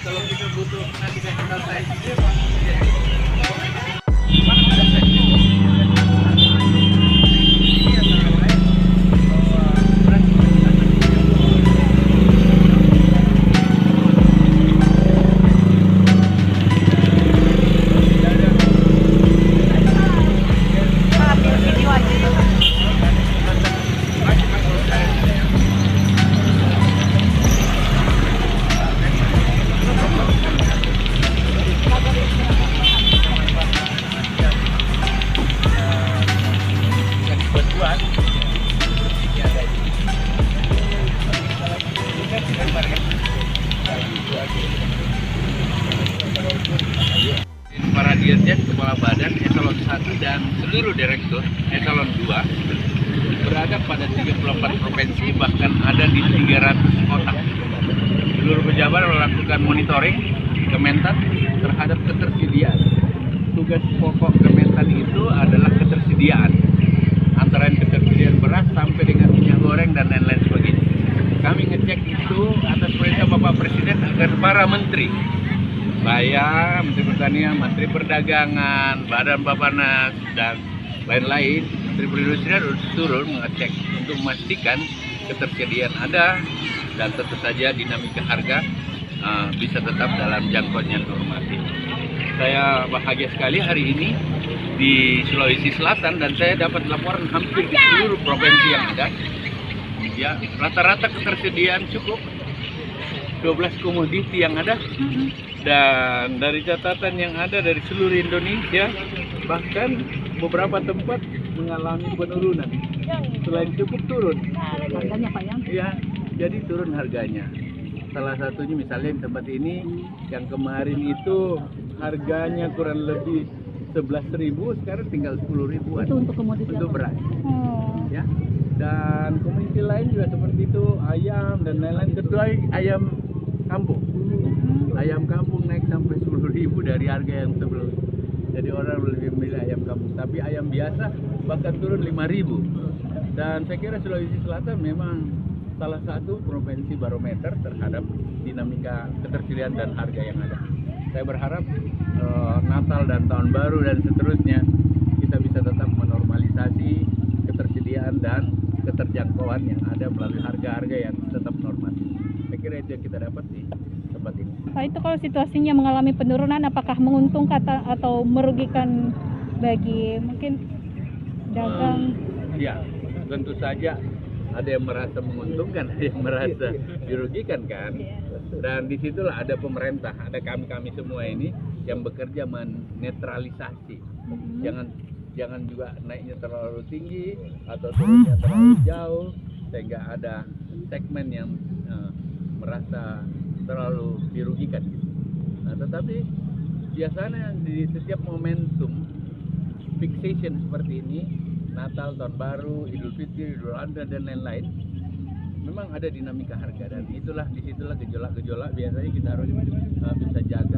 Kalau kita butuh nanti kasih tahu saya sendiri. Para dirjen, kepala badan, eselon 1 dan seluruh direktur eselon 2 berada pada 34 provinsi, bahkan ada di 300 kota. Seluruh pejabat melakukan monitoring Kementan terhadap ketersediaan. Tugas pokok Kementan itu adalah ketersediaan, antara ketersediaan beras sampai dengan minyak goreng dan lain-lain sebagainya. Kami ngecek itu atas perintah Bapak Presiden agar para menteri, saya, Menteri Pertanian, Menteri Perdagangan, Badan Bapanas, dan lain-lain, Menteri Perindustrian turun mengecek untuk memastikan ketersediaan ada dan tentu saja dinamika harga bisa tetap dalam jangkauan yang normatif. Saya bahagia sekali hari ini di Sulawesi Selatan dan saya dapat laporan hampir di seluruh provinsi yang ada. Ya, rata-rata ketersediaan cukup 12 komoditi yang ada. Dan dari catatan yang ada dari seluruh Indonesia, bahkan beberapa tempat mengalami penurunan. Selain cukup turun Harganya Pak ya? ya, jadi turun harganya. Salah satunya misalnya di tempat ini yang kemarin itu harganya kurang lebih 11.000, sekarang tinggal 10.000-an. Itu untuk komoditi untuk apa? beras. Ya. Dan komoditi lain juga seperti itu, ayam dan lain-lain, kecuali ayam kampung. Ayam kampung naik sampai 10.000 dari harga yang sebelumnya. Jadi orang lebih memilih ayam kampung. Tapi ayam biasa bahkan turun 5.000. Dan saya kira Sulawesi Selatan memang salah satu provinsi barometer terhadap dinamika ketersediaan dan harga yang ada. Saya berharap Natal dan Tahun Baru dan seterusnya kita bisa tetap menormalisasi ketersediaan dan keterjangkauan yang ada melalui harga-harga yang tetap normatif. Saya kira itu yang kita dapat di tempat ini. Pak, itu kalau situasinya mengalami penurunan, apakah menguntungkan atau merugikan bagi mungkin dagang? Ya, tentu saja ada yang merasa menguntungkan, ada yang merasa dirugikan kan. Dan disitulah ada pemerintah, ada kami semua ini yang bekerja menetralisasi. Jangan juga naiknya terlalu tinggi atau turunnya terlalu jauh sehingga ada segmen yang merasa terlalu dirugikan gitu. Nah, tetapi biasanya di setiap momentum fixation seperti ini, Natal, Tahun Baru, Idul Fitri, Idul Adha dan lain-lain, memang ada dinamika harga dan disitulah gejolak-gejolak biasanya kita harus bisa jaga